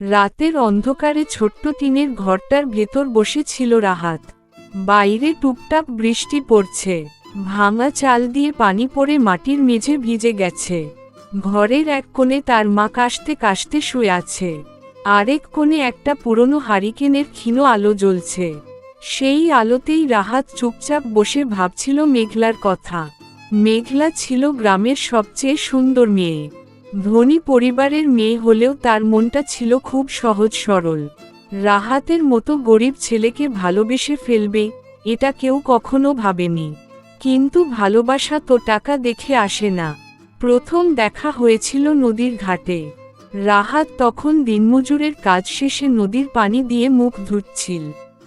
রাতের অন্ধকারে ছোট্ট টিনের ঘরটার ভেতর বসে ছিল রাহাত। বাইরে টুপটাপ বৃষ্টি পড়ছে, ভাঙা চাল দিয়ে পানি পড়ে মাটির মেঝে ভিজে গেছে। ঘরের এক কোণে তার মা কাশতে কাশতে শুয়ে আছে, আরেক কোণে একটা পুরনো হারিকেনের ক্ষীণ আলো জ্বলছে। সেই আলোতেই রাহাত চুপচাপ বসে ভাবছিল মেঘলার কথা। মেঘলা ছিল গ্রামের সবচেয়ে সুন্দর মেয়ে, ধনী পরিবারের মেয়ে হলেও তার মনটা ছিল খুব সহজ সরল। রাহাতের মতো গরিব ছেলেকে ভালোবেসে ফেলবে, এটা কেউ কখনো ভাবেনি। কিন্তু ভালোবাসা তো টাকা দেখে আসে না। প্রথম দেখা হয়েছিল নদীর ঘাটে। রাহাত তখন দিনমজুরের কাজ শেষে নদীর পানি দিয়ে মুখ ধুচ্ছিল।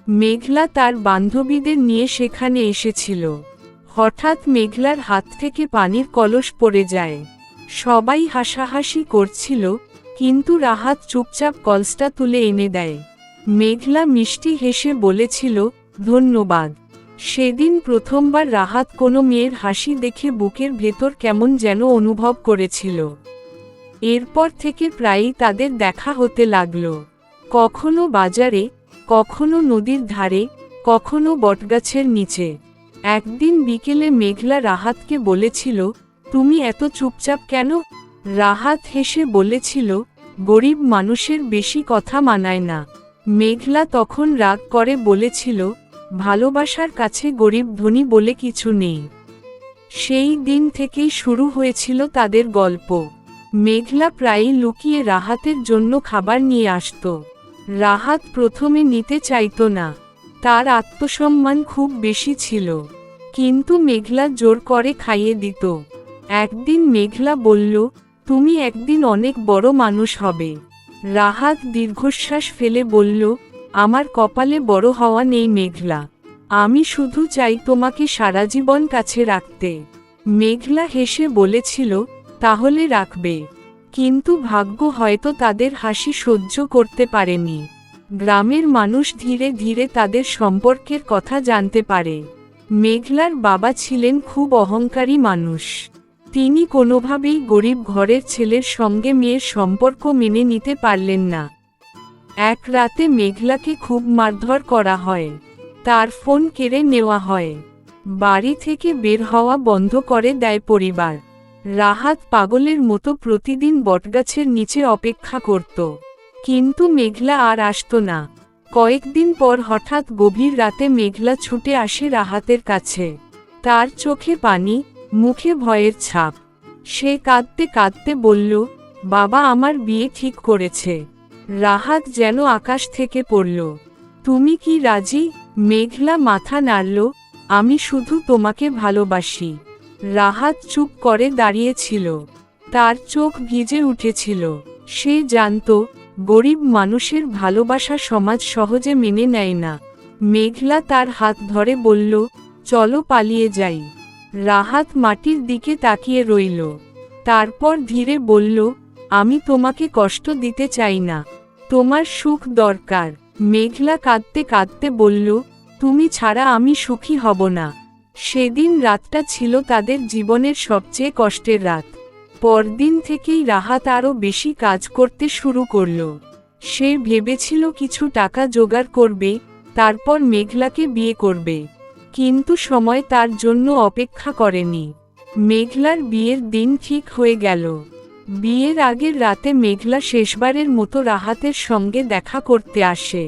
মেঘলা তার বান্ধবীদের নিয়ে সেখানে এসেছিল। হঠাৎ মেঘলার হাত থেকে পানির কলস পড়ে যায়। সবাই হাসাহাসি করছিল, কিন্তু রাহাত চুপচাপ কলসটা তুলে এনে দেয়। মেঘলা মিষ্টি হেসে বলেছিল, ধন্যবাদ। সেদিন প্রথমবার রাহাত কোনো মেয়ের হাসি দেখে বুকের ভেতর কেমন যেন অনুভব করেছিল। এরপর থেকে প্রায়ই তাদের দেখা হতে লাগল, কখনো বাজারে, কখনো নদীর ধারে, কখনো বটগাছের নিচে। একদিন বিকেলে মেঘলা রাহাতকে বলেছিল, তুমি এত চুপচাপ কেন? রাহাত হেসে বলেছিল, গরিব মানুষের বেশি কথা মানায় না। মেঘলা তখন রাগ করে বলেছিল, ভালোবাসার কাছে গরিব ধনী বলে কিছু নেই। সেই দিন থেকেই শুরু হয়েছিল তাদের গল্প। মেঘলা প্রায়ই লুকিয়ে রাহাতের জন্য খাবার নিয়ে আসত। রাহাত প্রথমে নিতে চাইত না, তার আত্মসম্মান খুব বেশি ছিল, কিন্তু মেঘলা জোর করে খাইয়ে দিত। একদিন মেঘলা বলল, তুমি একদিন অনেক বড় মানুষ হবে। রাহাত দীর্ঘশ্বাস ফেলে বলল, আমার কপালে বড় হওয়া নেই মেঘলা, আমি শুধু চাই তোমাকে সারা জীবন কাছে রাখতে। মেঘলা হেসে বলেছিল, তাহলে রাখবে। কিন্তু ভাগ্য হয়তো তাদের হাসি সহ্য করতে পারেনি। গ্রামের মানুষ ধীরে ধীরে তাদের সম্পর্কের কথা জানতে পারে। মেঘলার বাবা ছিলেন খুব অহংকারী মানুষ। তিনি কোনোভাবেই গরিব ঘরের ছেলের সঙ্গে মেয়ের সম্পর্ক মেনে নিতে পারলেন না। এক রাতে মেঘলাকে খুব মারধর করা হয়, তার ফোন কেড়ে নেওয়া হয়, বাড়ি থেকে বের হওয়া বন্ধ করে দেয় পরিবার। রাহাত পাগলের মতো প্রতিদিন বটগাছের নিচে অপেক্ষা করত, কিন্তু মেঘলা আর আসত না। কয়েকদিন পর হঠাৎ গভীর রাতে মেঘলা ছুটে আসে রাহাতের কাছে। তার চোখে পানি, মুখে ভয়ের ছাপ। সে কাঁদতে কাঁদতে বলল, বাবা আমার বিয়ে ঠিক করেছে। রাহাত যেন আকাশ থেকে পড়ল। তুমি কি রাজি? মেঘলা মাথা নাড়ল, আমি শুধু তোমাকে ভালোবাসি। রাহাত চুপ করে দাঁড়িয়েছিল, তার চোখ ভিজে উঠেছিল। সে জানত, গরিব মানুষের ভালোবাসা সমাজ সহজে মেনে নেয় না। মেঘলা তার হাত ধরে বলল, চলো পালিয়ে যাই। রাহাত মাটির দিকে তাকিয়ে রইল, তারপর ধীরে বলল, আমি তোমাকে কষ্ট দিতে চাই না, তোমার সুখ দরকার। মেঘলা কাঁদতে কাঁদতে বলল, তুমি ছাড়া আমি সুখী হব না। সেদিন রাতটা ছিল তাদের জীবনের সবচেয়ে কষ্টের রাত। পরদিন থেকেই রাহাত আরও বেশি কাজ করতে শুরু করল। সে ভেবেছিল কিছু টাকা জোগাড় করবে, তারপর মেঘলাকে বিয়ে করবে। কিন্তু সময় তার জন্য অপেক্ষা করেনি। মেঘলার বিয়ের দিন ঠিক হয়ে গেল। বিয়ের আগের রাতে মেঘলা শেষবারের মতো রাহাতের সঙ্গে দেখা করতে আসে।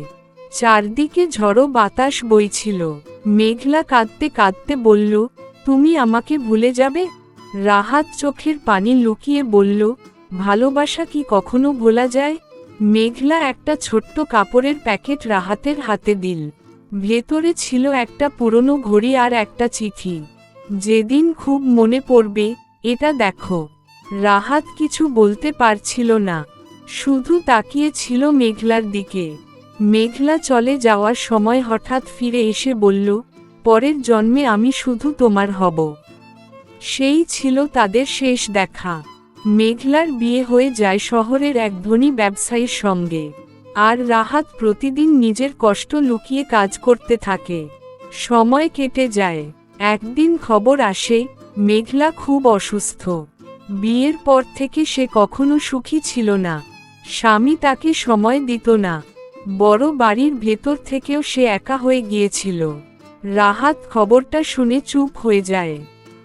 চারদিকে ঝড়ো বাতাস বইছিল। মেঘলা কাঁদতে কাঁদতে বলল, তুমি আমাকে ভুলে যাবে? রাহাত চোখের পানি লুকিয়ে বলল, ভালোবাসা কি কখনো ভোলা যায়? মেঘলা একটা ছোট্ট কাপড়ের প্যাকেট রাহাতের হাতে দিল। ভেতরে ছিল একটা পুরনো ঘড়ি আর একটা চিঠি। যেদিন খুব মনে পড়বে, এটা দেখো। রাহাত কিছু বলতে পারছিল না, শুধু তাকিয়ে ছিল মেঘলার দিকে। মেঘলা চলে যাওয়ার সময় হঠাৎ ফিরে এসে বলল, পরের জন্মে আমি শুধু তোমার হব। সেই ছিল তাদের শেষ দেখা। মেঘলার বিয়ে হয়ে যায় শহরের এক ধনী ব্যবসায়ীর সঙ্গে। আর রাহাত প্রতিদিন নিজের কষ্ট লুকিয়ে কাজ করতে থাকে। সময় কেটে যায়। একদিন খবর আসে, মেঘলা খুব অসুস্থ। বিয়ের পর থেকে সে কখনো সুখী ছিল না। স্বামী তাকে সময় দিত না। বড় বাড়ির ভেতর থেকেও সে একা হয়ে গিয়েছিল। রাহাত খবরটা শুনে চুপ হয়ে যায়।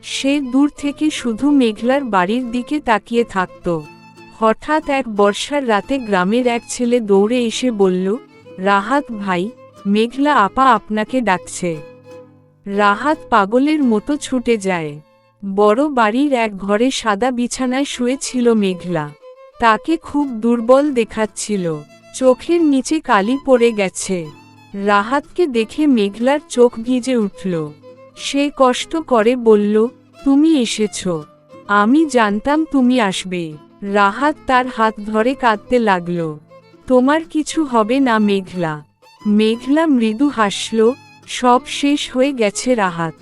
সে দূর থেকে শুধু মেঘলার বাড়ির দিকে তাকিয়ে থাকত। হঠাৎ এক বর্ষার রাতে গ্রামের এক ছেলে দৌড়ে এসে বলল, রাহাত ভাই, মেঘলা আপা আপনাকে ডাকছে। রাহাত পাগলের মতো ছুটে যায়। বড় বাড়ির এক ঘরে সাদা বিছানায় শুয়েছিল মেঘলা। তাকে খুব দুর্বল দেখাচ্ছিল, চোখের নিচে কালি পড়ে গেছে। রাহাতকে দেখে মেঘলার চোখ ভিজে উঠল। সে কষ্ট করে বলল, তুমি এসেছ, আমি জানতাম তুমি আসবে। রাহাত তার হাত ধরে কাঁদতে লাগল। তোমার কিছু হবে না মেঘলা। মেঘলা মৃদু হাসল, সব শেষ হয়ে গেছে রাহাত।